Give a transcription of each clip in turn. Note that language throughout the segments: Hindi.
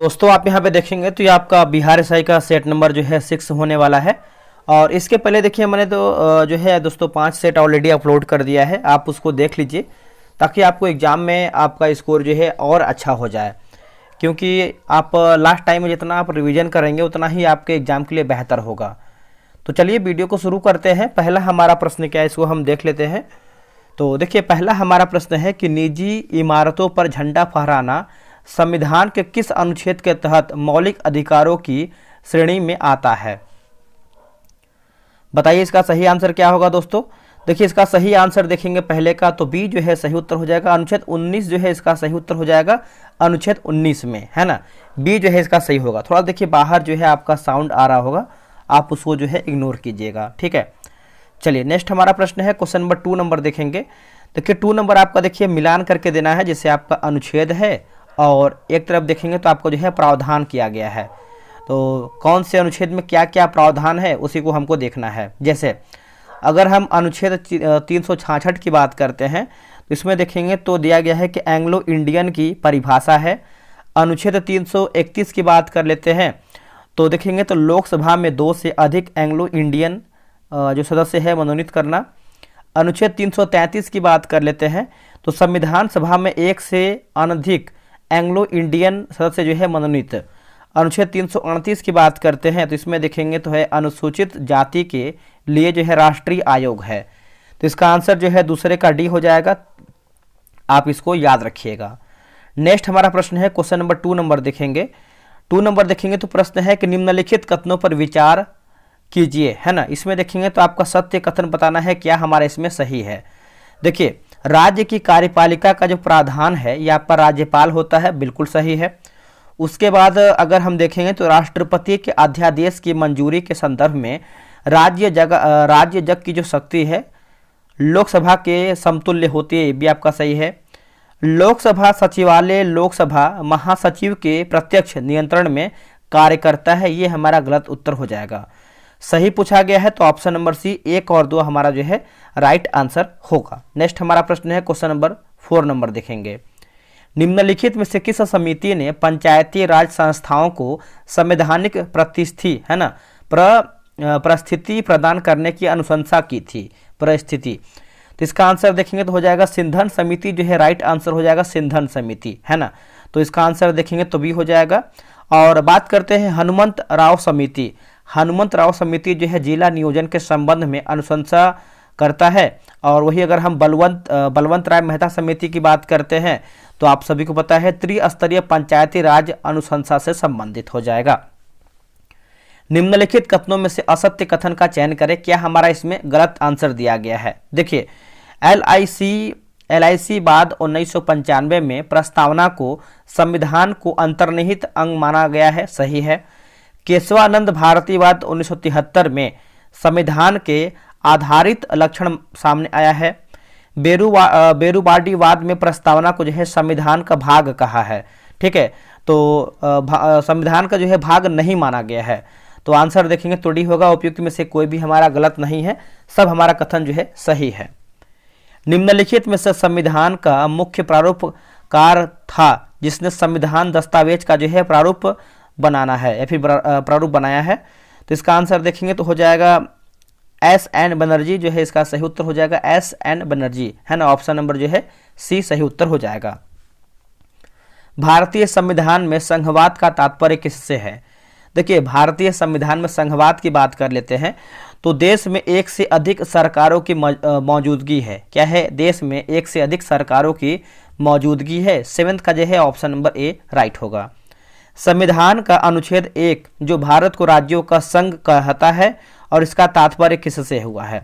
दोस्तों आप यहाँ पे देखेंगे तो ये आपका बिहार एसआई का सेट नंबर जो है 6 होने वाला है। और इसके पहले देखिए मैंने तो जो है दोस्तों 5 सेट ऑलरेडी अपलोड कर दिया है, आप उसको देख लीजिए ताकि आपको एग्ज़ाम में आपका स्कोर जो है और अच्छा हो जाए, क्योंकि आप लास्ट टाइम में जितना आप रिवीजन करेंगे उतना ही आपके एग्ज़ाम के लिए बेहतर होगा। तो चलिए वीडियो को शुरू करते हैं। पहला हमारा प्रश्न क्या है इसको हम देख लेते हैं। तो देखिए पहला हमारा प्रश्न है कि निजी इमारतों पर झंडा फहराना संविधान के किस अनुच्छेद के तहत मौलिक अधिकारों की श्रेणी में आता है। बताइए इसका सही आंसर क्या होगा दोस्तों। देखिए इसका सही आंसर देखेंगे पहले का तो बी जो है सही उत्तर हो जाएगा। अनुच्छेद 19 जो है इसका सही उत्तर हो जाएगा, अनुच्छेद 19 में, है ना। बी जो है इसका सही होगा। थोड़ा देखिए बाहर जो है आपका साउंड आ रहा होगा, आप उसको जो है इग्नोर कीजिएगा, ठीक है। चलिए नेक्स्ट हमारा प्रश्न है क्वेश्चन नंबर 2 नंबर देखेंगे। देखिए 2 नंबर आपका देखिए मिलान करके देना है, जैसे आपका अनुच्छेद है और एक तरफ देखेंगे तो आपको जो है प्रावधान किया गया है। तो कौन से अनुच्छेद में क्या क्या प्रावधान है उसी को हमको देखना है। जैसे अगर हम अनुच्छेद 366 की बात करते हैं तो इसमें देखेंगे तो दिया गया है कि एंग्लो इंडियन की परिभाषा है। अनुच्छेद 331 की बात कर लेते हैं तो देखेंगे तो लोकसभा में 2 से अधिक एंग्लो इंडियन जो सदस्य है मनोनीत करना। अनुच्छेद 333 की बात कर लेते हैं तो संविधान सभा में 1 से अनधिक एंग्लो इंडियन सदस्य जो है मनोनीत। अनुच्छेद 338 की बात करते हैं तो इसमें देखेंगे तो है अनुसूचित जाति के लिए जो है राष्ट्रीय आयोग है। तो इसका आंसर जो है दूसरे का डी हो जाएगा, आप इसको याद रखिएगा। नेक्स्ट हमारा प्रश्न है क्वेश्चन नंबर 2 नंबर देखेंगे। 2 नंबर देखेंगे तो प्रश्न है कि निम्नलिखित कथनों पर विचार कीजिए, है ना। इसमें देखेंगे तो आपका सत्य कथन बताना है क्या हमारा इसमें सही है। देखिए राज्य की कार्यपालिका का जो प्रावधान है ये आपका राज्यपाल होता है, बिल्कुल सही है। उसके बाद अगर हम देखेंगे तो राष्ट्रपति के अध्यादेश की मंजूरी के संदर्भ में राज्य जग की जो शक्ति है लोकसभा के समतुल्य होती है, ये भी आपका सही है। लोकसभा सचिवालय लोकसभा महासचिव के प्रत्यक्ष नियंत्रण में कार्य करता है, ये हमारा गलत उत्तर हो जाएगा। सही पूछा गया है तो ऑप्शन नंबर सी 1 और 2 हमारा जो है राइट आंसर होगा। नेक्स्ट हमारा प्रश्न है क्वेश्चन नंबर 4 नंबर देखेंगे। निम्नलिखित में से किस समिति ने पंचायती राज संस्थाओं को संवैधानिक प्रतिष्ठि, है ना, परिस्थिति प्रदान करने की अनुशंसा की थी। परिस्थिति, तो इसका आंसर देखेंगे तो हो जाएगा सिंधन समिति जो है राइट आंसर हो जाएगा, सिंधन समिति, है ना। तो इसका आंसर देखेंगे तो भी हो जाएगा। और बात करते हैं हनुमंत राव समिति। हनुमंत राव समिति जो है जिला नियोजन के संबंध में अनुशंसा करता है। और वही अगर हम बलवंत राय मेहता समिति की बात करते हैं तो आप सभी को पता है त्रिस्तरीय पंचायती राज अनुशंसा से संबंधित हो जाएगा। निम्नलिखित कथनों में से असत्य कथन का चयन करें, क्या हमारा इसमें गलत आंसर दिया गया है। देखिए LIC बाद 1995 में प्रस्तावना को संविधान को अंतर्निहित अंग माना गया है, सही है। केशवानंद भारतीवाद 1973 में संविधान के आधारित लक्षण सामने आया है। बेरुवाडीवाद में प्रस्तावना को जो है संविधान का भाग कहा है, ठीक है। तो संविधान का जो है भाग नहीं माना गया है। तो आंसर देखेंगे तो डी होगा। उपयुक्त में से कोई भी हमारा गलत नहीं है, सब हमारा कथन जो है सही है। निम्नलिखित में से संविधान का मुख्य प्रारूपकार था जिसने संविधान दस्तावेज का जो है प्रारूप बनाना है या फिर प्रारूप बनाया है। तो इसका आंसर देखेंगे तो हो जाएगा S.N. बनर्जी जो है इसका सही उत्तर हो जाएगा, S.N. बनर्जी, है ना। ऑप्शन नंबर जो है सी सही उत्तर हो जाएगा। भारतीय संविधान में संघवाद का तात्पर्य किससे है। देखिए भारतीय संविधान में संघवाद की बात कर लेते हैं तो देश में 1 से अधिक सरकारों की मौजूदगी है। क्या है, देश में 1 से अधिक सरकारों की मौजूदगी है। 7th का जो है ऑप्शन नंबर ए राइट होगा। संविधान का अनुच्छेद 1 जो भारत को राज्यों का संघ कहता है और इसका तात्पर्य किससे हुआ है।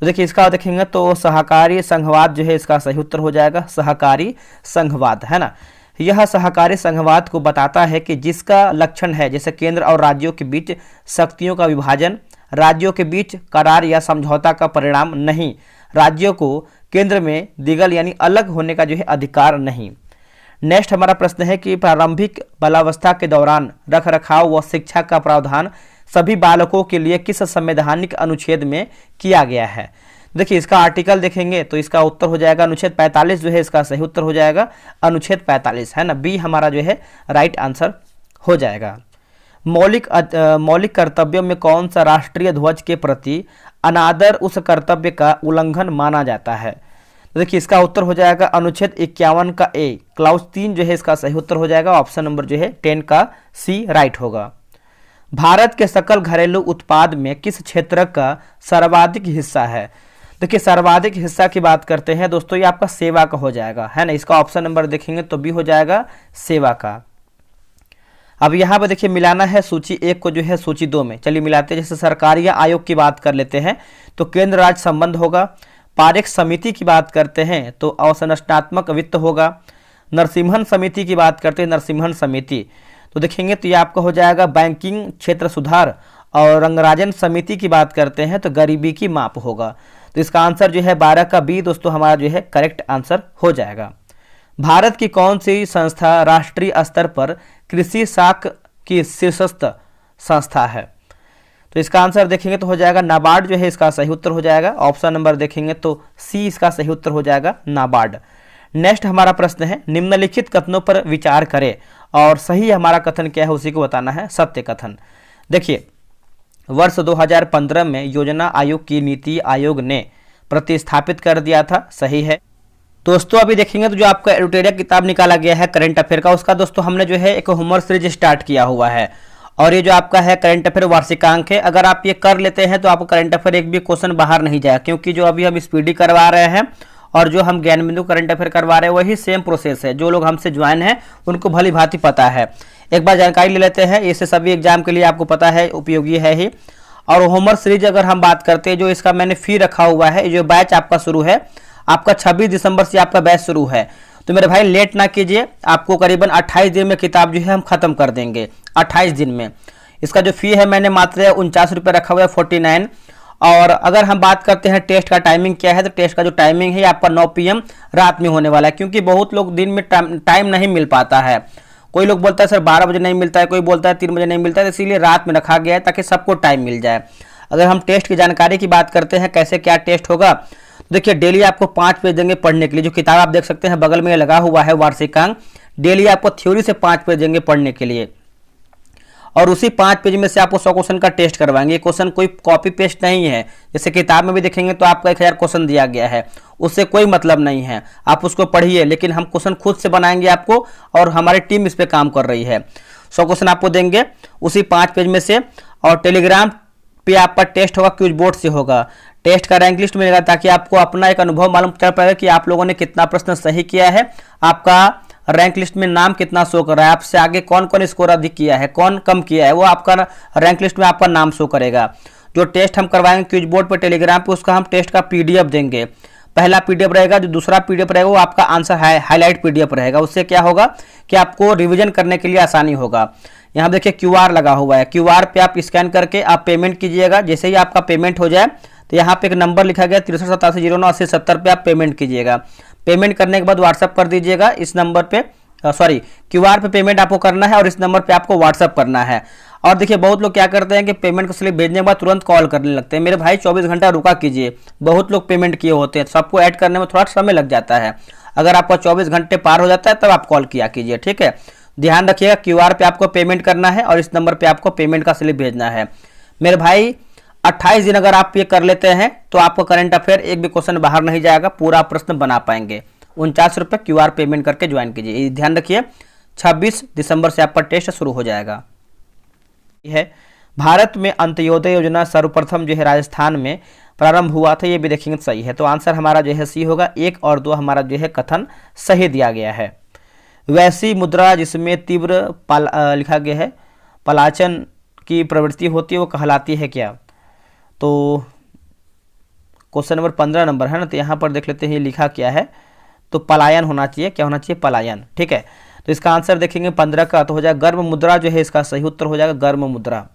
तो देखिए इसका देखेंगे तो सहकारी संघवाद जो है इसका सही उत्तर हो जाएगा, सहकारी संघवाद, है ना। यह सहकारी संघवाद को बताता है कि जिसका लक्षण है जैसे केंद्र और राज्यों के बीच शक्तियों का विभाजन, राज्यों के बीच करार या समझौता का परिणाम नहीं, राज्यों को केंद्र में दिगल यानी अलग होने का जो है अधिकार नहीं। नेक्स्ट हमारा प्रश्न है कि प्रारंभिक बालावस्था के दौरान रखरखाव व शिक्षा का प्रावधान सभी बालकों के लिए किस संवैधानिक अनुच्छेद में किया गया है। देखिए इसका आर्टिकल देखेंगे तो इसका उत्तर हो जाएगा अनुच्छेद 45 जो है इसका सही उत्तर हो जाएगा अनुच्छेद 45, है ना। बी हमारा जो है राइट आंसर हो जाएगा। मौलिक कर्तव्यों में कौन सा राष्ट्रीय ध्वज के प्रति अनादर उस कर्तव्य का उल्लंघन माना जाता है? तो देखिए इसका उत्तर हो जाएगा अनुच्छेद 51 का ए, क्लाउज 3 जो है इसका सही उत्तर हो जाएगा। ऑप्शन नंबर जो है 10 का सी राइट होगा। भारत के सकल घरेलू उत्पाद में किस क्षेत्र का सर्वाधिक हिस्सा है? देखिए सर्वाधिक हिस्सा की बात करते हैं दोस्तों, ये आपका सेवा का हो जाएगा, है ना। इसका ऑप्शन नंबर देखेंगे तो भी हो जाएगा सेवा का। अब यहाँ पे देखिए मिलाना है सूची 1 को जो है सूची 2 में। चलिए मिलाते हैं। जैसे सरकारी या आयोग की बात कर लेते हैं तो केंद्र राज्य संबंध होगा। पारेख समिति की बात करते हैं तो अवसंरचनात्मक वित्त होगा। नरसिम्हन समिति की बात करते हैं, नरसिम्हन समिति तो देखेंगे तो ये आपका हो जाएगा बैंकिंग क्षेत्र सुधार। और रंगराजन समिति की बात करते हैं तो गरीबी की माप होगा। तो इसका आंसर जो है 12 का बी दोस्तों हमारा जो है करेक्ट आंसर हो जाएगा। भारत की कौन सी संस्था राष्ट्रीय स्तर पर कृषि साख की शीर्षस्थ संस्था है? तो इसका आंसर देखेंगे तो हो जाएगा नाबार्ड जो है इसका सही उत्तर हो जाएगा। ऑप्शन नंबर देखेंगे तो सी इसका सही उत्तर हो जाएगा नाबार्ड। नेक्स्ट हमारा प्रश्न है निम्नलिखित कथनों पर विचार करें और सही हमारा कथन क्या है उसी को बताना है, सत्य कथन। देखिए वर्ष 2015 में योजना आयोग की नीति आयोग ने प्रतिस्थापित कर दिया था, सही है। दोस्तों अभी देखेंगे तो जो आपका एडुटेरिया किताब निकाला गया है करंट अफेयर का, उसका दोस्तों हमने जो है एक होमवर्क सीरीज स्टार्ट किया हुआ है और ये जो आपका है करंट अफेयर वार्षिकांक है। अगर आप ये कर लेते हैं तो आपको करंट अफेयर एक भी क्वेश्चन बाहर नहीं जाएगा, क्योंकि जो अभी हम स्पीडी करवा रहे हैं और जो हम ज्ञान बिंदु करंट अफेयर करवा रहे हैं वही सेम प्रोसेस है। जो लोग हमसे ज्वाइन हैं उनको भली भांति पता है। एक बार जानकारी ले लेते हैं, इससे सभी एग्जाम के लिए आपको पता है उपयोगी है ही। और होमवर्क सीरीज अगर हम बात करते हैं जो इसका मैंने फी रखा हुआ है, जो बैच आपका शुरू है आपका 26 दिसंबर से आपका बैच शुरू है। तो मेरे भाई लेट ना कीजिए, आपको करीबन 28 दिन में किताब जो है हम खत्म कर देंगे, 28 दिन में। इसका जो फी है मैंने मात्र 49 रुपये रखा हुआ है, 49। और अगर हम बात करते हैं टेस्ट का टाइमिंग क्या है, तो टेस्ट का जो टाइमिंग है आपका 9 PM रात में होने वाला है, क्योंकि बहुत लोग दिन में टाइम नहीं मिल पाता है। कोई लोग बोलता है सर 12 बजे नहीं मिलता है, कोई बोलता है 3 बजे नहीं मिलता है, तो इसीलिए रात में रखा गया है ताकि सबको टाइम मिल जाए। अगर हम टेस्ट की जानकारी की बात करते हैं कैसे क्या टेस्ट होगा, देखिए डेली आपको 5 पेज देंगे पढ़ने के लिए। जो किताब आप देख सकते हैं बगल में लगा हुआ है वार्षिकांक, डेली आपको थ्योरी से 5 पेज देंगे पढ़ने के लिए और उसी 5 पेज में से आपको 100 क्वेश्चन का टेस्ट करवाएंगे। क्वेश्चन कोई कॉपी पेस्ट नहीं है, जैसे किताब में भी देखेंगे तो आपको 1000 क्वेश्चन दिया गया है, उससे कोई मतलब नहीं है, आप उसको पढ़िए। लेकिन हम क्वेश्चन खुद से बनाएंगे आपको और हमारी टीम इस पर काम कर रही है। 100 क्वेश्चन आपको देंगे उसी 5 पेज में से। और टेलीग्राम पे आपका टेस्ट होगा, क्विज बोर्ड से होगा। टेस्ट का रैंक लिस्ट मिलेगा ताकि आपको अपना एक अनुभव मालूम चल पाएगा कि आप लोगों ने कितना प्रश्न सही किया है, आपका रैंक लिस्ट में नाम कितना शो कर रहा है, आपसे आगे कौन कौन स्कोर अधिक किया है, कौन कम किया है, वो आपका रैंक लिस्ट में आपका नाम शो करेगा। जो टेस्ट हम करवाएंगे क्विज बोर्ड पर टेलीग्राम पे, उसका हम टेस्ट का PDF देंगे। पहला PDF रहेगा, जो दूसरा PDF रहेगा वो आपका आंसर हाईलाइट PDF रहेगा। उससे क्या होगा कि आपको रिविजन करने के लिए आसानी होगा। यहाँ देखिए QR लगा हुआ है, QR पे आप स्कैन करके आप पेमेंट कीजिएगा। जैसे ही आपका पेमेंट हो जाए तो यहाँ पे एक नंबर लिखा गया 6387098070 पे आप पेमेंट कीजिएगा। पेमेंट करने के बाद व्हाट्सअप कर दीजिएगा इस नंबर पे, QR पे पेमेंट आपको करना है और इस नंबर पे आपको व्हाट्सअप करना है। और देखिए बहुत लोग क्या करते हैं कि पेमेंट को स्लिप भेजने के बाद तुरंत कॉल करने लगते हैं। मेरे भाई 24 घंटा रुका कीजिए, बहुत लोग पेमेंट किए होते हैं, सबको ऐड करने में थोड़ा समय लग जाता है। अगर आपका 24 घंटे पार हो जाता है तब आप कॉल किया कीजिए, ठीक है। ध्यान रखिएगा QR पे आपको पेमेंट करना है और इस नंबर पे आपको पेमेंट का स्लिप भेजना है। मेरे भाई 28 दिन अगर आप ये कर लेते हैं तो आपको करंट अफेयर एक भी क्वेश्चन बाहर नहीं जाएगा, पूरा प्रश्न बना पाएंगे। 49 रुपये QR पेमेंट करके ज्वाइन कीजिए। ध्यान रखिए 26 दिसंबर से आपका टेस्ट शुरू हो जाएगा। है भारत में अंत्योदय योजना सर्वप्रथम जो है राजस्थान में प्रारंभ हुआ था, ये भी देखेंगे सही है। तो आंसर हमारा जो है सी होगा। 1 और 2 हमारा जो है कथन सही दिया गया है। वैसी मुद्रा जिसमें तीव्र लिखा गया है पलायन की प्रवृत्ति होती है वो कहलाती है क्या? तो क्वेश्चन नंबर 15 नंबर है ना, तो यहाँ पर देख लेते हैं लिखा क्या है। तो पलायन होना चाहिए, क्या होना चाहिए? पलायन, ठीक है। तो इसका आंसर देखेंगे 15 का तो हो जाएगा गर्म मुद्रा जो है इसका सही उत्तर हो जाएगा गर्म मुद्रा।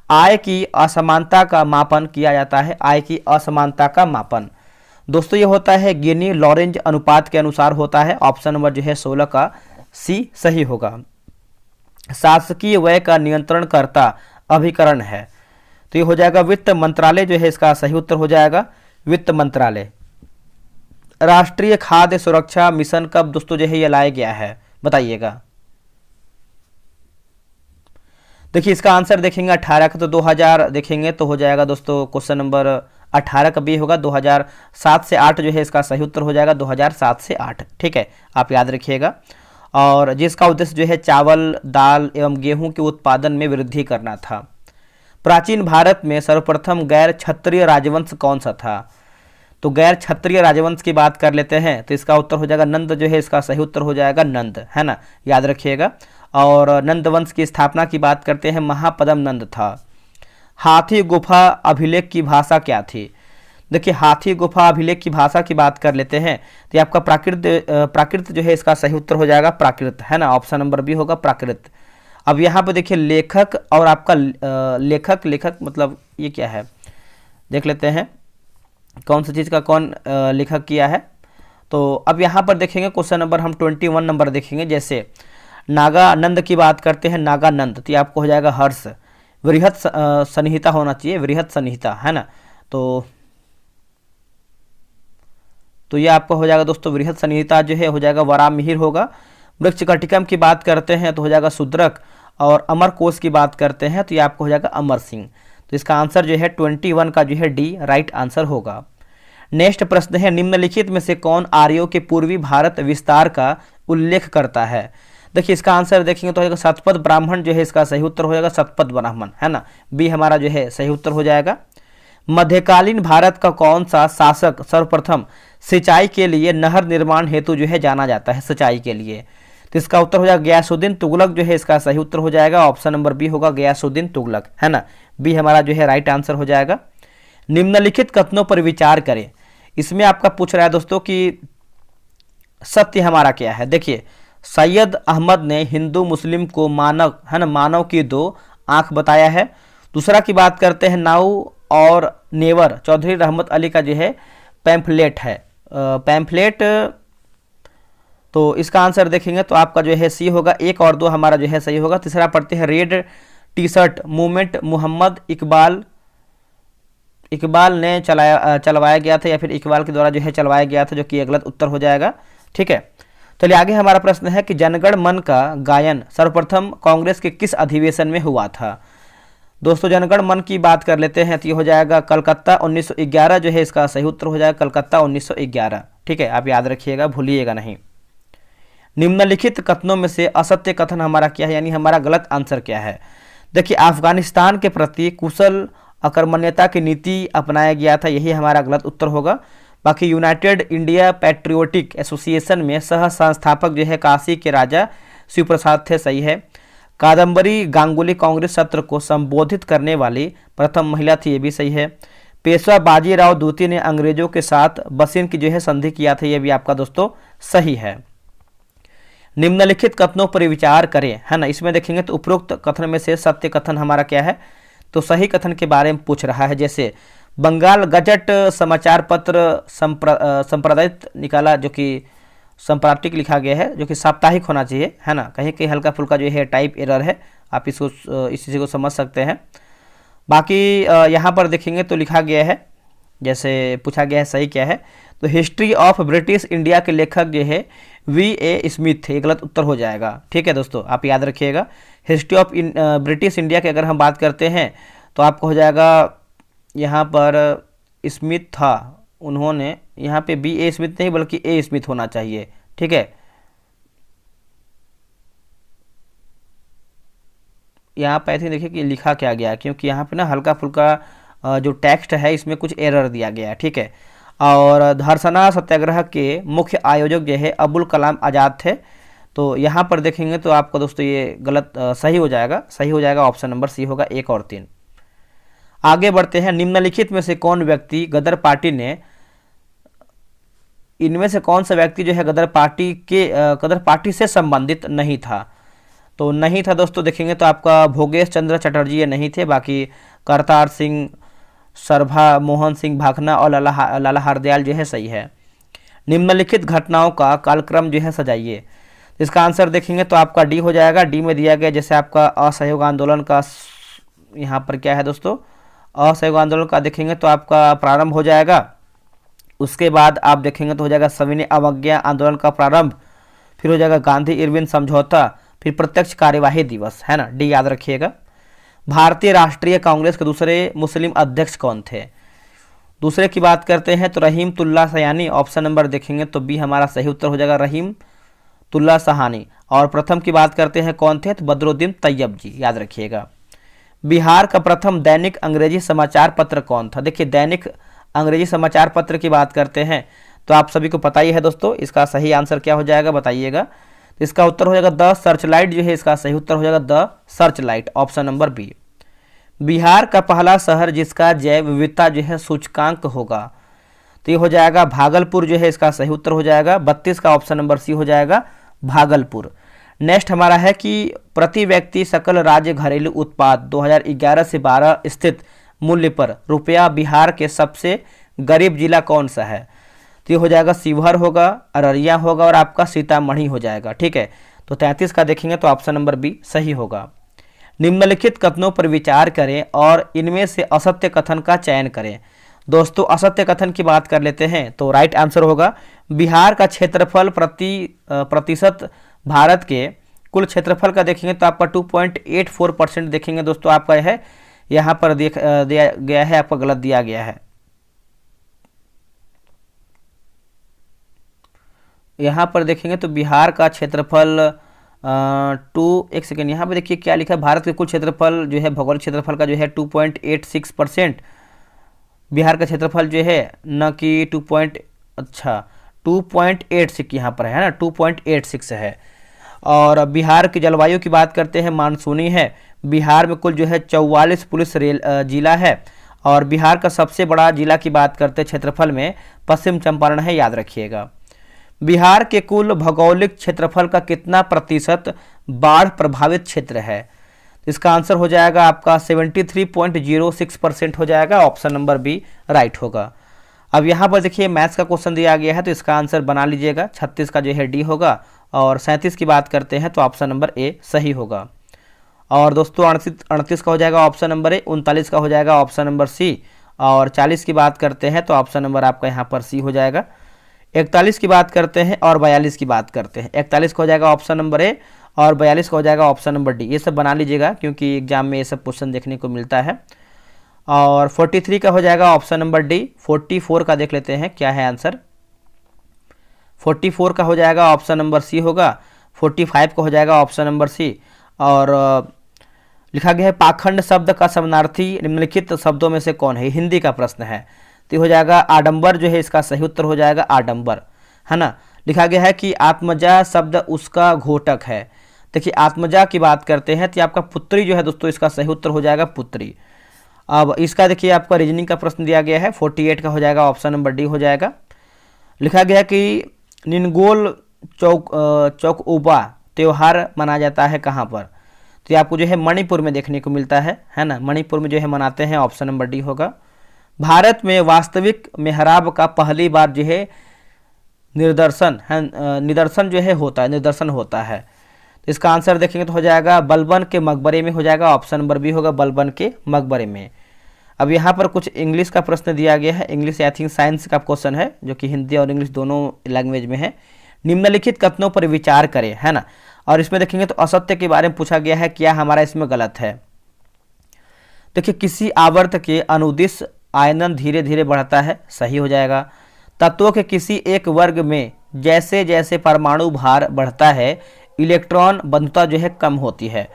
आय की असमानता का मापन किया जाता है, आय की असमानता का मापन दोस्तों ये होता है गिनी लॉरेंज अनुपात के अनुसार होता है। ऑप्शन नंबर जो है 16 का सी सही होगा। शासकीय व्यय का नियंत्रणकर्ता अभिकरण है, तो ये हो जाएगा वित्त मंत्रालय जो है इसका सही उत्तर हो जाएगा वित्त मंत्रालय। राष्ट्रीय खाद्य सुरक्षा मिशन कब दोस्तों जो है ये लाया गया है, बताइएगा। देखिए इसका आंसर देखेंगे 18 का, तो 2000 देखेंगे तो हो जाएगा दोस्तों क्वेश्चन नंबर 18 का बी होगा। 2007 से 8 जो है इसका सही उत्तर हो जाएगा, 2007 से 8। ठीक है, आप याद रखिएगा। और जिसका उद्देश्य जो है चावल, दाल एवं गेहूं के उत्पादन में वृद्धि करना था। प्राचीन भारत में सर्वप्रथम गैर क्षत्रिय राजवंश कौन सा था? तो गैर क्षत्रिय राजवंश की बात कर लेते हैं, तो इसका उत्तर हो जाएगा नंद जो है इसका सही उत्तर हो जाएगा, नंद, है ना, याद रखिएगा। और नंद वंश की स्थापना की बात करते हैं, महापद्म नंद था। हाथी गुफा अभिलेख की भाषा क्या थी? देखिए हाथी गुफा अभिलेख की भाषा की बात कर लेते हैं, तो ये आपका प्राकृत जो है इसका सही उत्तर हो जाएगा, प्राकृत, है ना, ऑप्शन नंबर बी होगा, प्राकृत। अब यहाँ पर देखिए लेखक और आपका लेखक मतलब ये क्या है, देख लेते हैं कौन सी चीज़ का कौन लेखक किया है। तो अब यहाँ पर देखेंगे क्वेश्चन नंबर हम 21 नंबर देखेंगे। जैसे नागानंद की बात करते हैं, नागानंद, तो ये आपको हो जाएगा हर्ष। वृहत संहिता होना चाहिए, वृहत संहिता, है ना। तो ये आपको हो जाएगा दोस्तों वृहत संहिता जो है हो जाएगा वराहमिहिर होगा। वृक्षकटिकम की बात करते हैं तो हो जाएगा शूद्रक। और अमर कोश की बात करते हैं तो ये आपको हो जाएगा अमर सिंह। तो इसका आंसर जो है 21 का जो है डी राइट आंसर होगा। नेक्स्ट प्रश्न है, निम्नलिखित में से कौन आर्यों के पूर्वी भारत विस्तार का उल्लेख करता है? देखिए इसका आंसर देखेंगे तो हो जाएगा शतपथ ब्राह्मण जो है इसका सही उत्तर हो जाएगा, शतपथ ब्राह्मण, है ना, बी हमारा जो है सही उत्तर हो जाएगा। मध्यकालीन भारत का कौन सा शासक सर्वप्रथम सिंचाई के लिए नहर निर्माण हेतु जो है जाना जाता है, सिंचाई के लिए? तो इसका उत्तर हो जाएगा गयासुद्दीन तुगलक जो है इसका सही उत्तर हो जाएगा, ऑप्शन नंबर बी होगा गयासुद्दीन तुगलक, है ना, बी हमारा जो है राइट आंसर हो जाएगा। निम्नलिखित कथनों पर विचार करें। इसमें आपका पूछ रहा है दोस्तों कि सत्य हमारा क्या है। देखिए सैयद अहमद ने हिंदू मुस्लिम को मानव, है ना, मानव की दो आंख बताया है। दूसरा की बात करते हैं नाउ और नेवर चौधरी रहमत अली का जो है पैम्फलेट है, पैम्फलेट। तो इसका आंसर देखेंगे तो आपका जो है सी होगा, 1 और 2 हमारा जो है सही होगा। तीसरा पढ़ते हैं red T shirt movement Mohammad Iqbal ने चलवाया गया था या फिर इकबाल के द्वारा जो है चलवाया गया था, जो कि गलत उत्तर हो जाएगा। ठीक है, चलिए आगे हमारा प्रश्न है कि जनगण मन का गायन सर्वप्रथम कांग्रेस के किस अधिवेशन में हुआ था? दोस्तों जनगण मन की बात कर लेते हैं तो ये हो जाएगा कलकत्ता 1911 जो है इसका सही उत्तर हो जाएगा, कलकत्ता 1911। ठीक है, आप याद रखिएगा, भूलिएगा नहीं। निम्नलिखित कथनों में से असत्य कथन हमारा क्या है, यानी हमारा गलत आंसर क्या है? देखिए अफगानिस्तान के प्रति कुशल अकर्मण्यता की नीति अपनाया गया था, यही हमारा गलत उत्तर होगा। बाकी यूनाइटेड इंडिया पैट्रियोटिक एसोसिएशन में सह संस्थापक जो है काशी के राजा शिव प्रसाद थे, सही है। कादम्बरी गांगुली कांग्रेस सत्र को संबोधित करने वाली प्रथम महिला थी, ये भी सही है। पेशवा बाजीराव द्वितीय ने अंग्रेजों के साथ बसिन की जो है संधि किया था, ये भी आपका दोस्तों सही है। निम्नलिखित कथनों पर विचार करें, है ना। इसमें देखेंगे तो उपरोक्त कथन में से सत्य कथन हमारा क्या है, तो सही कथन के बारे में पूछ रहा है। जैसे बंगाल गजट समाचार पत्र संपादित निकाला, जो कि संपादिक लिखा गया है, जो कि साप्ताहिक होना चाहिए, है ना, कहीं कहीं हल्का फुल्का जो है टाइप एरर है, आप इसको इस चीज़ को समझ सकते हैं। बाकी यहाँ पर देखेंगे तो लिखा गया है, जैसे पूछा गया है सही क्या है, तो हिस्ट्री ऑफ ब्रिटिश इंडिया के लेखक जो है V.A. स्मिथ थे, गलत उत्तर हो जाएगा। ठीक है दोस्तों, आप याद रखिएगा। हिस्ट्री ऑफ ब्रिटिश इंडिया की अगर हम बात करते हैं तो आपको हो जाएगा यहाँ पर स्मिथ था, उन्होंने यहाँ पे B.A. स्मिथ नहीं बल्कि A. स्मिथ होना चाहिए। ठीक है, यहाँ पे ऐसे देखिए कि लिखा क्या गया है, क्योंकि यहाँ पे ना हल्का फुल्का जो टेक्स्ट है इसमें कुछ एरर दिया गया है। ठीक है, और धरसना सत्याग्रह के मुख्य आयोजक जो है अबुल कलाम आज़ाद थे। तो यहाँ पर देखेंगे तो आपको दोस्तों ये गलत सही हो जाएगा, सही हो जाएगा, ऑप्शन नंबर सी होगा, 1 और 3। आगे बढ़ते हैं। निम्नलिखित में से कौन व्यक्ति गदर पार्टी ने, इनमें से कौन सा व्यक्ति जो है गदर पार्टी से संबंधित नहीं था? तो नहीं था दोस्तों, देखेंगे तो आपका भोगेश चंद्र चटर्जी ये नहीं थे। बाकी करतार सिंह, सरभा मोहन सिंह भाखना और लाला हरदयाल जो है सही है। निम्नलिखित घटनाओं का कालक्रम जो है सजाइए। इसका आंसर देखेंगे तो आपका डी हो जाएगा। डी में दिया गया जैसे आपका असहयोग आंदोलन का, यहाँ पर क्या है दोस्तों, असहयोग आंदोलन का देखेंगे तो आपका प्रारंभ हो जाएगा। उसके बाद आप देखेंगे तो हो जाएगा सविनय अवज्ञा आंदोलन का प्रारंभ, फिर हो जाएगा गांधी इरविन समझौता, फिर प्रत्यक्ष कार्यवाही दिवस, है ना, डी याद रखिएगा। भारतीय राष्ट्रीय कांग्रेस के दूसरे मुस्लिम अध्यक्ष कौन थे? दूसरे की बात करते हैं तो रहीमतुल्लाह सयानी, ऑप्शन नंबर देखेंगे तो बी हमारा सही उत्तर हो जाएगा, रहीमतुल्लाह सहानी। और प्रथम की बात करते हैं कौन थे, तो बदरुद्दीन तैयब जी, याद रखिएगा। बिहार का प्रथम दैनिक अंग्रेजी समाचार पत्र कौन था? देखिए दैनिक अंग्रेजी समाचार पत्र की बात करते हैं तो आप सभी को पता ही है दोस्तों, इसका सही आंसर क्या हो जाएगा बताइएगा। तो इसका उत्तर हो जाएगा द सर्चलाइट, जो है इसका सही उत्तर हो जाएगा the searchlight, option number B. Bihar का पहला शहर जिसका जैव विविधता जो है सूचकांक होगा, तो ये हो जाएगा भागलपुर, जो है इसका सही उत्तर हो जाएगा 32 का ऑप्शन नंबर सी हो जाएगा भागलपुर। नेक्स्ट हमारा है कि प्रति व्यक्ति सकल राज्य घरेलू उत्पाद 2011 से 12 स्थित मूल्य पर रुपया बिहार के सबसे गरीब जिला कौन सा है? तो ये हो जाएगा शिवहर होगा, अररिया होगा और आपका सीतामढ़ी हो जाएगा, ठीक है। तो 33 का देखेंगे तो ऑप्शन नंबर बी सही होगा। निम्नलिखित कथनों पर विचार करें और इनमें से असत्य कथन का चयन करें। दोस्तों असत्य कथन की बात कर लेते हैं तो राइट आंसर होगा बिहार का क्षेत्रफल प्रतिशत भारत के कुल क्षेत्रफल का देखेंगे तो आपका 2.84% देखेंगे दोस्तों, आपका है यहाँ पर दिया गया है, आपका गलत दिया गया है। यहाँ पर देखेंगे तो बिहार का क्षेत्रफल एक सेकेंड, यहाँ पे देखिए क्या लिखा है, भारत के कुल क्षेत्रफल जो है भौगोलिक क्षेत्रफल का जो है 2.86% बिहार का क्षेत्रफल जो है, न कि 2.86 यहाँ पर है ना, 2.86 है। और बिहार की जलवायु की बात करते हैं मानसूनी है। बिहार में कुल जो है 44 पुलिस रेल जिला है। और बिहार का सबसे बड़ा जिला की बात करते हैं क्षेत्रफल में पश्चिम चंपारण है, याद रखिएगा। बिहार के कुल भौगोलिक क्षेत्रफल का कितना प्रतिशत बाढ़ प्रभावित क्षेत्र है? इसका आंसर हो जाएगा आपका 73.06% हो जाएगा, ऑप्शन नंबर बी राइट होगा। अब यहाँ पर देखिए मैथ्स का क्वेश्चन दिया गया है तो इसका आंसर बना लीजिएगा, 36 का जो है डी होगा। और 37 की बात करते हैं तो ऑप्शन नंबर ए सही होगा। और दोस्तों 38 का हो जाएगा ऑप्शन नंबर ए, 39 का हो जाएगा ऑप्शन नंबर सी। और 40 की बात करते हैं तो ऑप्शन नंबर आपका यहाँ पर सी हो जाएगा। 41 की बात करते हैं और 42 की बात करते हैं, 41 का हो जाएगा ऑप्शन नंबर ए और 42 का हो जाएगा ऑप्शन नंबर डी। ये सब बना लीजिएगा क्योंकि एग्जाम में ये सब क्वेश्चन देखने को मिलता है। और 43 का हो जाएगा ऑप्शन नंबर डी। 44 का देख लेते हैं क्या है आंसर। 44 का हो जाएगा ऑप्शन नंबर सी होगा। 45 का हो जाएगा ऑप्शन नंबर सी। और लिखा गया है पाखंड शब्द का समानार्थी निम्नलिखित शब्दों में से कौन है? हिंदी का प्रश्न है तो हो जाएगा आडंबर, जो है इसका सही उत्तर हो जाएगा आडंबर, है ना। लिखा गया है कि आत्मजा शब्द उसका घोटक है। देखिए आत्मजा की बात करते हैं तो आपका पुत्री जो है दोस्तों, इसका सही उत्तर हो जाएगा पुत्री। अब इसका देखिए आपका रीजनिंग का प्रश्न दिया गया है, 48 का हो जाएगा ऑप्शन नंबर डी हो जाएगा। लिखा गया है कि निनगोल चौकउबा त्यौहार मनाया जाता है कहाँ पर? तो ये आपको जो है मणिपुर में देखने को मिलता है ना, मणिपुर में जो है मनाते हैं, ऑप्शन नंबर डी होगा। भारत में वास्तविक मेहराब का पहली बार जो है निदर्शन जो है होता है, निदर्शन होता है। तो इसका आंसर देखेंगे तो हो जाएगा बलबन के मकबरे में हो जाएगा, ऑप्शन नंबर बी होगा बलबन के मकबरे में। अब यहाँ पर कुछ इंग्लिश का प्रश्न दिया गया है, इंग्लिश आई थिंक साइंस का क्वेश्चन है जो कि हिंदी और इंग्लिश दोनों लैंग्वेज में है। निम्नलिखित कथनों पर विचार करें, है ना। और इसमें देखेंगे तो असत्य के बारे में पूछा गया है, क्या हमारा इसमें गलत है? देखिए किसी आवर्त के अनुदिश आयनन धीरे धीरे बढ़ता है, सही हो जाएगा। तत्वों के किसी एक वर्ग में जैसे जैसे परमाणु भार बढ़ता है इलेक्ट्रॉन बंधुता जो है कम होती है।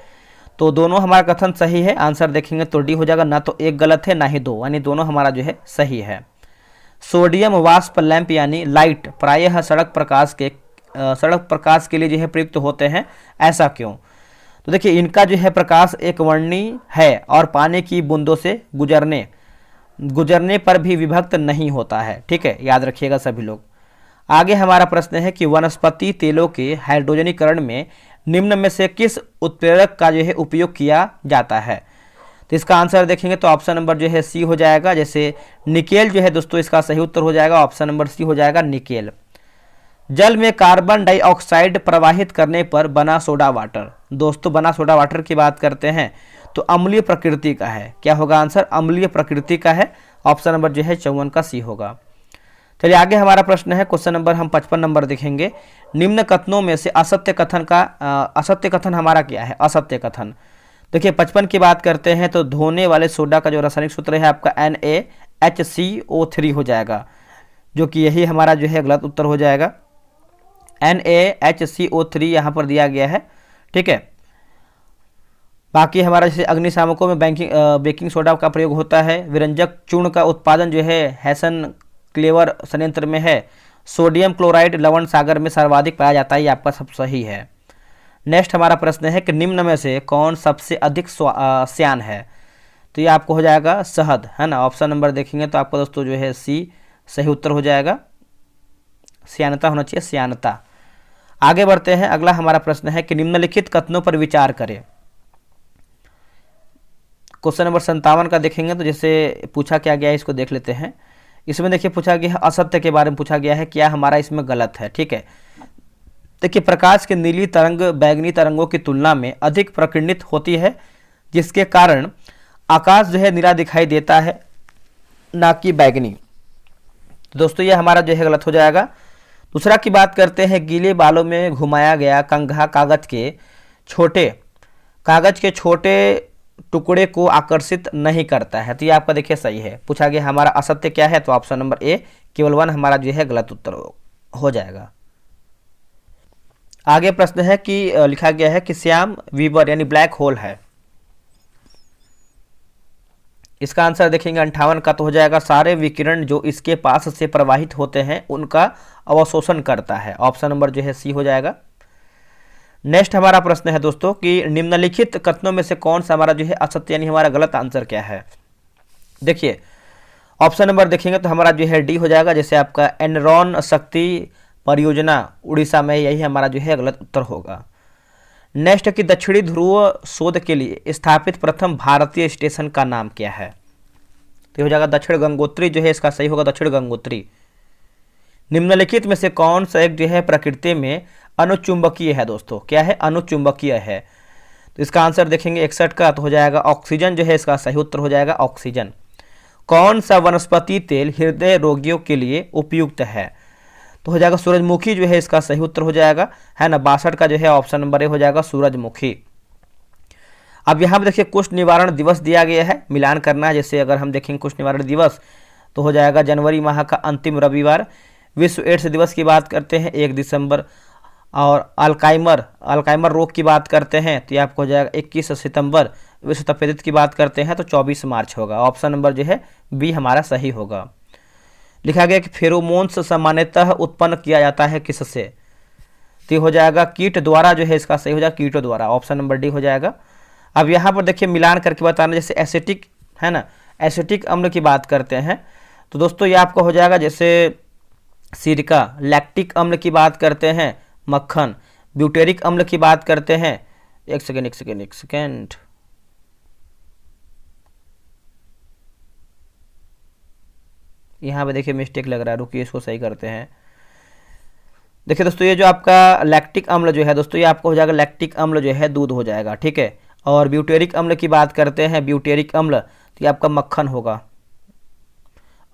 तो दोनों हमारा कथन सही है, आंसर देखेंगे तो डी हो जाएगा, ना तो एक गलत है ना ही दो, यानी दोनों हमारा जो है सही है। सोडियम वाष्प लैंप यानी लाइट प्रायः सड़क प्रकाश के लिए जो है प्रयुक्त होते हैं, ऐसा क्यों? तो देखिए इनका जो है प्रकाश एक वर्णीय है और पानी की बूंदों से गुजरने पर भी विभक्त नहीं होता है, ठीक है, याद रखिएगा सभी लोग। आगे हमारा प्रश्न है कि वनस्पति तेलों के हाइड्रोजनीकरण में निम्न में से किस उत्प्रेरक का जो है उपयोग किया जाता है? तो इसका आंसर देखेंगे तो ऑप्शन नंबर जो है सी हो जाएगा, जैसे निकेल जो है दोस्तों, इसका सही उत्तर हो जाएगा ऑप्शन नंबर सी हो जाएगा निकेल। जल में कार्बन डाइऑक्साइड प्रवाहित करने पर बना सोडा वाटर, दोस्तों बना सोडा वाटर की बात करते हैं तो अम्लीय प्रकृति का है, क्या होगा आंसर? अम्लीय प्रकृति का है, ऑप्शन नंबर जो है 54 का सी होगा। चलिए आगे हमारा प्रश्न है, क्वेश्चन नंबर हम 55 नंबर देखेंगे। निम्न कथनों में से असत्य कथन हमारा क्या है? असत्य कथन। देखिए 55 की बात करते हैं तो धोने वाले सोडा का जो रासायनिक सूत्र है आपका NaHCO3 हो जाएगा, जो कि यही हमारा जो है गलत उत्तर हो जाएगा। NaHCO3 यहाँ पर दिया गया है, ठीक है। बाकी हमारा जैसे अग्निशामकों में बेकिंग सोडा का प्रयोग होता है। विरंजक चूर्ण का उत्पादन जो है हैसन क्लेवर संयंत्र में है। सोडियम क्लोराइड लवण सागर में सर्वाधिक पाया जाता है, ये आपका सब सही है। नेक्स्ट हमारा प्रश्न है कि निम्न में से कौन सबसे अधिक श्यान है, तो ये आपको हो जाएगा शहद, है ना। ऑप्शन नंबर देखेंगे तो आपको दोस्तों जो है सी सही उत्तर हो जाएगा, श्यानता होना चाहिए, श्यानता। आगे बढ़ते हैं, अगला हमारा प्रश्न है कि निम्नलिखित कथनों पर विचार करें। क्वेश्चन नंबर 57 का देखेंगे तो जैसे पूछा क्या गया है इसको देख लेते हैं। इसमें देखिए पूछा गया है असत्य के बारे में पूछा गया है, क्या हमारा इसमें गलत है, ठीक है। देखिए प्रकाश की नीली तरंग बैंगनी तरंगों की तुलना में अधिक प्रकीर्णित होती है, जिसके कारण आकाश जो है नीला दिखाई देता है, ना कि बैंगनी। तो दोस्तों ये हमारा जो है गलत हो जाएगा। दूसरा की बात करते हैं, गीले बालों में घुमाया गया कंघा कागज के छोटे टुकड़े को आकर्षित नहीं करता है, तो ये आपका देखिए सही है। पूछा गया हमारा असत्य क्या है, तो ऑप्शन नंबर ए केवल 1 हमारा जो है गलत उत्तर हो जाएगा। आगे प्रश्न है कि लिखा गया है कि श्याम वीवर यानी ब्लैक होल है। इसका आंसर देखेंगे 58 का, तो हो जाएगा सारे विकिरण जो इसके पास से प्रवाहित होते हैं उनका अवशोषण करता है। ऑप्शन नंबर जो है सी हो जाएगा। नेक्स्ट हमारा प्रश्न है दोस्तों कि निम्नलिखित कथनों में से कौन सा हमारा जो है असत्य यानी हमारा गलत आंसर क्या है। देखिए ऑप्शन नंबर देखेंगे तो हमारा जो है डी हो जाएगा, जैसे आपका एनरॉन शक्ति परियोजना उड़ीसा में, यही हमारा जो है गलत उत्तर होगा। नेक्स्ट कि दक्षिणी ध्रुव शोध के लिए स्थापित प्रथम भारतीय स्टेशन का नाम क्या है, तो हो जाएगा दक्षिण गंगोत्री जो है इसका सही होगा, दक्षिण गंगोत्री। निम्नलिखित में से कौन सा एक जो है प्रकृति में अनुचुंबकीय है दोस्तों, क्या है, अनुचुंबकीय है। तो इसका आंसर देखेंगे 61 का, तो हो जाएगा ऑक्सीजन जो है इसका सही उत्तर हो जाएगा, ऑक्सीजन। कौन सा वनस्पति तेल हृदय रोगियों के लिए उपयुक्त है, तो हो जाएगा सूरजमुखी जो है इसका सही उत्तर हो जाएगा, है ना। 62 का जो है ऑप्शन नंबर ए हो जाएगा सूरजमुखी। अब यहाँ पे देखिए कुष्ठ निवारण दिवस दिया गया है, मिलान करना है। जैसे अगर हम देखेंगे कुष्ठ निवारण दिवस तो हो जाएगा जनवरी माह का अंतिम रविवार। विश्व एड्स दिवस की बात करते हैं 1 दिसंबर, और अल्काइमर रोग की बात करते हैं तो ये आपको हो जाएगा 21 सितंबर। विश्व तपेदिक की बात करते हैं तो 24 मार्च होगा। ऑप्शन नंबर जो है बी हमारा सही होगा। लिखा गया कि फेरोमोन्स सामान्यतः उत्पन्न किया जाता है किससे, तो हो जाएगा कीट द्वारा जो है इसका सही हो जाएगा, कीटों द्वारा। ऑप्शन नंबर डी हो जाएगा। अब यहाँ पर देखिए मिलान करके बताना, जैसे एसिटिक है ना, एसिटिक अम्ल की बात करते हैं तो दोस्तों ये आपको हो जाएगा जैसे सिरका। लैक्टिक अम्ल की बात करते हैं मक्खन। ब्यूटेरिक अम्ल की बात करते हैं, एक सेकेंड, यहाँ पे देखिए मिस्टेक लग रहा है, रुकिए इसको सही करते हैं। देखिए दोस्तों ये जो आपका लैक्टिक अम्ल जो है दोस्तों ये आपको हो जाएगा, लैक्टिक अम्ल जो है दूध हो जाएगा, ठीक है। और ब्यूटेरिक अम्ल की बात करते हैं, ब्यूटेरिक अम्ल तो ये आपका मक्खन होगा।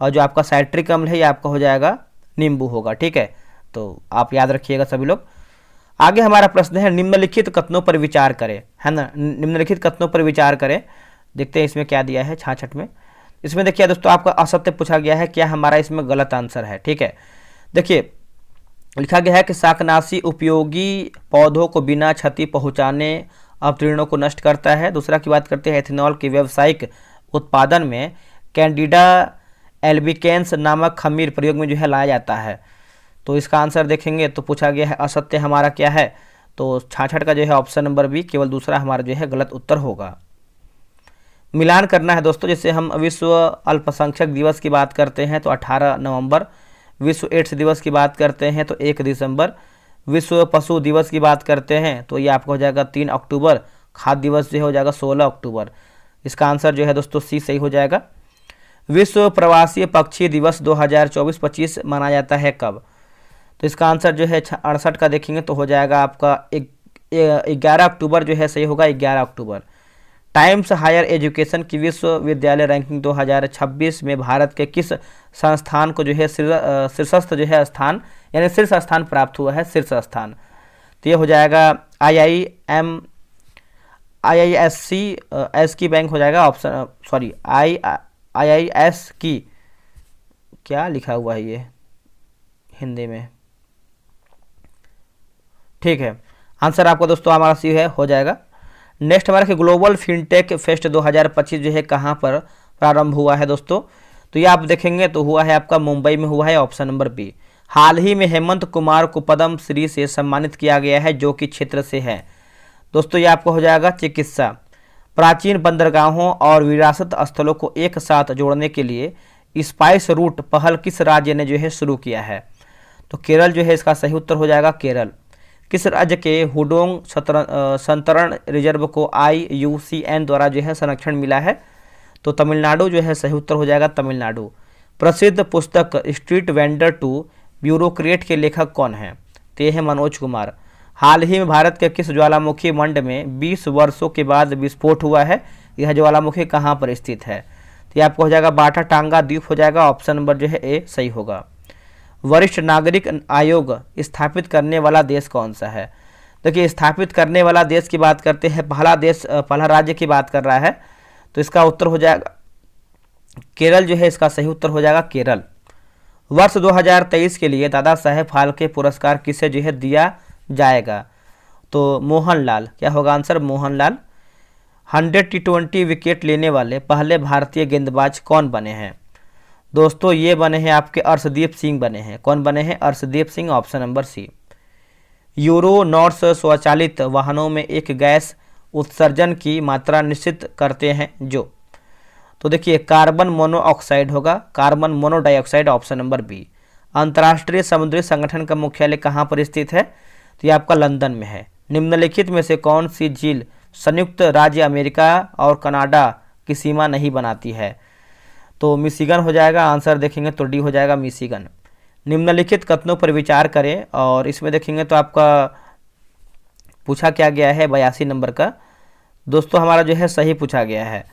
और जो आपका साइट्रिक अम्ल है ये आपका हो जाएगा नींबू होगा, ठीक है। तो आप याद रखिएगा सभी लोग। आगे हमारा प्रश्न है निम्नलिखित कथनों पर विचार करें, है ना। निम्नलिखित कथनों पर विचार करें, देखते हैं इसमें क्या दिया है 66 में। इसमें देखिए दोस्तों आपका असत्य पूछा गया है, क्या हमारा इसमें गलत आंसर है, ठीक है। देखिए लिखा गया है कि शाकनाशी उपयोगी पौधों को बिना क्षति पहुंचाने अवतीर्णों को नष्ट करता है। दूसरा की बात करते हैं एथेनॉल के व्यावसायिक उत्पादन में कैंडिडा एल्बिकेंस नामक खमीर प्रयोग में जो है लाया जाता है। तो इसका आंसर देखेंगे तो पूछा गया है असत्य हमारा क्या है, तो 66 का जो है ऑप्शन नंबर बी केवल दूसरा हमारा जो है गलत उत्तर होगा। मिलान करना है दोस्तों, जैसे हम विश्व अल्पसंख्यक दिवस की बात करते हैं तो 18 नवंबर, विश्व एड्स दिवस की बात करते हैं तो 1 दिसंबर, विश्व पशु दिवस की बात करते हैं तो ये आपको हो जाएगा 3 अक्टूबर, खाद्य दिवस जो हो जाएगा 16 अक्टूबर। इसका आंसर जो है दोस्तों सी सही हो जाएगा। विश्व प्रवासी पक्षी दिवस 2024-25 मनाया जाता है कब, तो इसका आंसर जो है 68 का देखेंगे तो हो जाएगा आपका 11 अक्टूबर जो है सही होगा, 11 अक्टूबर। टाइम्स हायर एजुकेशन की विश्वविद्यालय रैंकिंग 2026 में भारत के किस संस्थान को जो है शीर्षस्थ जो है स्थान यानी शीर्ष स्थान प्राप्त हुआ है, शीर्ष स्थान, तो ये हो जाएगा IISC एस की बैंक हो जाएगा ऑप्शन, सॉरी IIS की, क्या लिखा हुआ है ये हिंदी में, ठीक है। आंसर आपका दोस्तों हमारा सी है, हो जाएगा। नेक्स्ट हमारा कि ग्लोबल फिनटेक फेस्ट 2025 जो है कहाँ पर प्रारंभ हुआ है दोस्तों, तो ये आप देखेंगे तो हुआ है आपका मुंबई में हुआ है, ऑप्शन नंबर बी। हाल ही में हेमंत कुमार को पद्म श्री से सम्मानित किया गया है, जो कि क्षेत्र से है दोस्तों, ये आपको हो जाएगा चिकित्सा। प्राचीन बंदरगाहों और विरासत स्थलों को एक साथ जोड़ने के लिए स्पाइस रूट पहल किस राज्य ने जो है शुरू किया है, तो केरल जो है इसका सही उत्तर हो जाएगा, केरल। किस राज्य के हुडोंग संतरण रिजर्व को IUCN द्वारा जो है संरक्षण मिला है, तो तमिलनाडु जो है सही उत्तर हो जाएगा, तमिलनाडु। प्रसिद्ध पुस्तक स्ट्रीट वेंडर टू ब्यूरोक्रेट के लेखक कौन हैं, तो ये है मनोज कुमार। हाल ही में भारत के किस ज्वालामुखी मंड में 20 वर्षों के बाद विस्फोट हुआ है, यह ज्वालामुखी कहाँ पर स्थित है, तो ये आपको हो जाएगा बाटा टांगा द्वीप हो जाएगा, ऑप्शन नंबर जो है ए सही होगा। वरिष्ठ नागरिक आयोग स्थापित करने वाला देश कौन सा है, देखिए स्थापित करने वाला देश की बात करते हैं, पहला राज्य की बात कर रहा है, तो इसका उत्तर हो जाएगा केरल जो है इसका सही उत्तर हो जाएगा, केरल। वर्ष 2023 के लिए दादा साहेब फाल्के पुरस्कार किसे जो है दिया जाएगा, तो मोहनलाल, क्या होगा आंसर, मोहनलाल। 100 T20 विकेट लेने वाले पहले भारतीय गेंदबाज कौन बने हैं, दोस्तों ये बने हैं आपके अर्शदीप सिंह बने हैं, कौन बने हैं, Arshdeep Singh, option number C. यूरो नॉट्स स्वचालित वाहनों में एक गैस उत्सर्जन की मात्रा निश्चित करते हैं जो, तो देखिए कार्बन मोनोऑक्साइड होगा, carbon monodioxide, option number B. अंतर्राष्ट्रीय समुद्री संगठन का मुख्यालय कहाँ पर स्थित है, तो ये आपका लंदन में है। निम्नलिखित में से कौन सी झील संयुक्त राज्य अमेरिका और कनाडा की सीमा नहीं बनाती है, तो मिशिगन हो जाएगा, आंसर देखेंगे तो डी हो जाएगा, मिशिगन। निम्नलिखित कथनों पर विचार करें, और इसमें देखेंगे तो आपका पूछा क्या गया है 82 नंबर का दोस्तों हमारा जो है सही पूछा गया है।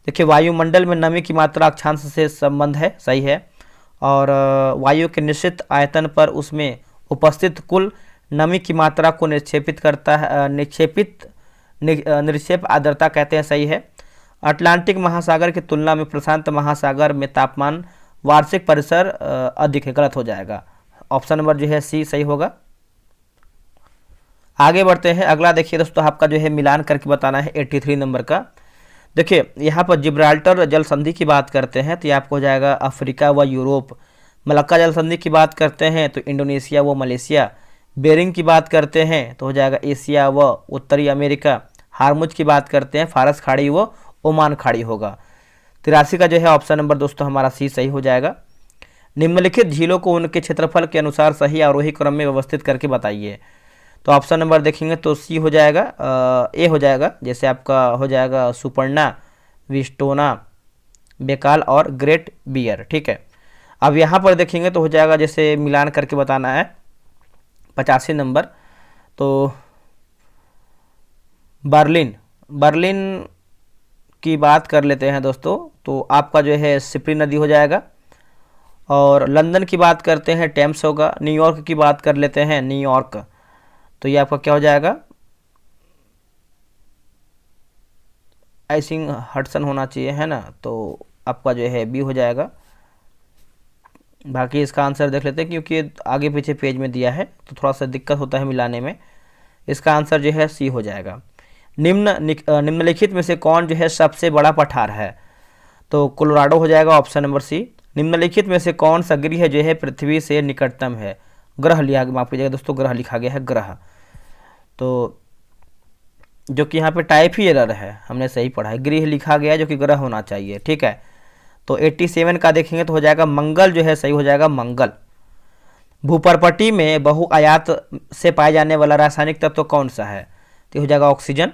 देखिए वायुमंडल में नमी की मात्रा अक्षांश से संबंध है, सही है, और वायु के निश्चित आयतन पर उसमें उपस्थित कुल नमी की मात्रा को निक्षेपित करता है, निक्षेप आर्द्रता कहते हैं, सही है। अटलांटिक महासागर की तुलना में प्रशांत महासागर में तापमान वार्षिक परिसर अधिक है, गलत हो जाएगा, ऑप्शन नंबर जो है सी सही होगा। आगे बढ़ते हैं, अगला देखिए दोस्तों आपका जो है मिलान करके बताना है 83 नंबर का। देखिए यहाँ पर जिब्राल्टर जल संधि की बात करते हैं तो ये आपको हो जाएगा अफ्रीका व यूरोप। मलक्का जल संधि की बात करते हैं तो इंडोनेशिया व मलेशिया। बेरिंग की बात करते हैं तो हो जाएगा एशिया व उत्तरी अमेरिका। हार्मुज की बात करते हैं फारस खाड़ी व ओमान खाड़ी होगा। 83 का जो है ऑप्शन नंबर दोस्तों हमारा सी सही हो जाएगा। निम्नलिखित झीलों को उनके क्षेत्रफल के अनुसार सही आरोही क्रम में व्यवस्थित करके बताइए, तो ऑप्शन नंबर देखेंगे तो सी हो जाएगा, ए हो जाएगा, जैसे आपका हो जाएगा सुपर्णा, विस्टोना, बेकाल और ग्रेट बियर। ठीक है, अब यहाँ पर देखेंगे तो हो जाएगा जैसे मिलान करके बताना है 85 नंबर। तो बर्लिन की बात कर लेते हैं दोस्तों, तो आपका जो है सिप्री नदी हो जाएगा। और लंदन की बात करते हैं टेम्स होगा। न्यूयॉर्क की बात कर लेते हैं न्यूयॉर्क, तो ये आपका क्या हो जाएगा, आई थिंक हडसन होना चाहिए, है ना, तो आपका जो है बी हो जाएगा। बाकी इसका आंसर देख लेते हैं क्योंकि आगे पीछे पेज में दिया है तो थोड़ा सा दिक्कत होता है मिलाने में। इसका आंसर जो है सी हो जाएगा। निम्नलिखित में से कौन जो है सबसे बड़ा पठार है, तो कोलोराडो हो जाएगा, ऑप्शन नंबर सी। निम्नलिखित में से कौन सा गृह जो है पृथ्वी से निकटतम है, ग्रह लिया, माफ कीजिएगा दोस्तों, ग्रह लिखा गया है ग्रह, तो जो कि यहाँ पे टाइप ही एरर है, हमने सही पढ़ा है, गृह लिखा गया है जो कि ग्रह होना चाहिए। ठीक है, तो 87 का देखेंगे तो हो जाएगा मंगल जो है सही हो जाएगा, मंगल। भूपर्पटी में बहुआयात से पाए जाने वाला रासायनिक तत्व कौन सा है, तो हो जाएगा oxygen.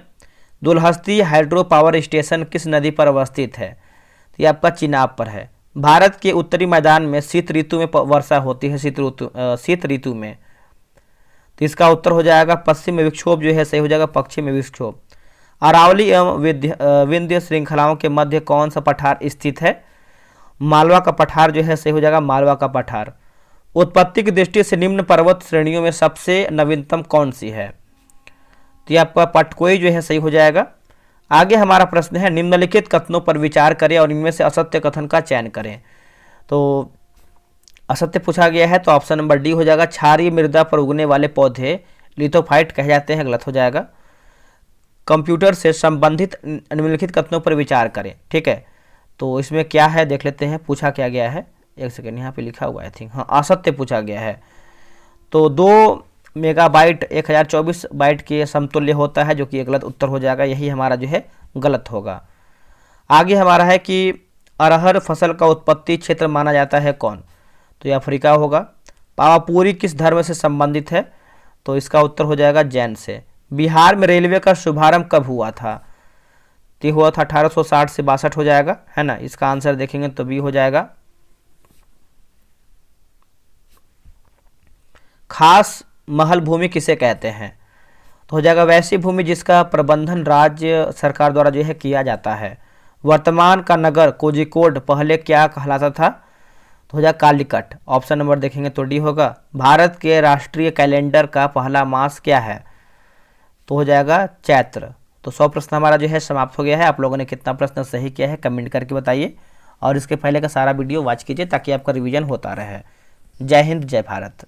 Dulhasti hydro power station किस नदी पर अवस्थित है, तो ये आपका चिनाब पर है। भारत के उत्तरी मैदान में शीत ऋतु में वर्षा होती है, शीत ऋतु में, तो इसका उत्तर हो जाएगा पश्चिम विक्षोभ जो है सही हो जाएगा, पश्चिम विक्षोभ। अरावली एवं विंध्य श्रृंखलाओं के मध्य कौन सा पठार स्थित है, मालवा का पठार जो है सही हो जाएगा, मालवा का पठार। उत्पत्ति की दृष्टि से निम्न पर्वत श्रेणियों में सबसे नवीनतम कौन सी है, तो ये आपका पटकोई जो है सही हो जाएगा। आगे हमारा प्रश्न है निम्नलिखित कथनों पर विचार करें और इनमें से असत्य कथन का चयन करें। तो असत्य पूछा गया है तो ऑप्शन नंबर डी हो जाएगा, क्षारीय मृदा पर उगने वाले पौधे लिथोफाइट कहे जाते हैं, गलत हो जाएगा। कंप्यूटर से संबंधित निम्नलिखित कथनों पर विचार करें, ठीक है। तो इसमें क्या है देख लेते हैं, पूछा क्या गया है, एक सेकेंड यहाँ पे लिखा हुआ है, आई थिंक, हाँ असत्य पूछा गया है। तो 2 मेगाबाइट 1024 बाइट के समतुल्य होता है, जो कि गलत उत्तर हो जाएगा, यही हमारा जो है गलत होगा। आगे हमारा है कि अरहर फसल का उत्पत्ति क्षेत्र माना जाता है कौन, तो ये अफ्रीका होगा। पावापुरी किस धर्म से संबंधित है, तो इसका उत्तर हो जाएगा जैन से। बिहार में रेलवे का शुभारंभ कब हुआ था, तो हुआ था 1860 से 62 हो जाएगा, है ना। इसका आंसर देखेंगे तो बी हो जाएगा। खास महल भूमि किसे कहते हैं, तो हो जाएगा वैसी भूमि जिसका प्रबंधन राज्य सरकार द्वारा जो है किया जाता है। वर्तमान का नगर कोझिकोड पहले क्या कहलाता था, तो हो जाएगा कालीकट। ऑप्शन नंबर देखेंगे तो डी होगा। भारत के राष्ट्रीय कैलेंडर का पहला मास क्या है, तो हो जाएगा चैत्र। तो 100 प्रश्न हमारा जो है समाप्त हो गया है। आप लोगों ने कितना प्रश्न सही किया है कमेंट करके बताइए, और इसके पहले का सारा वीडियो वॉच कीजिए ताकि आपका रिवीजन होता रहे। जय हिंद, जय भारत।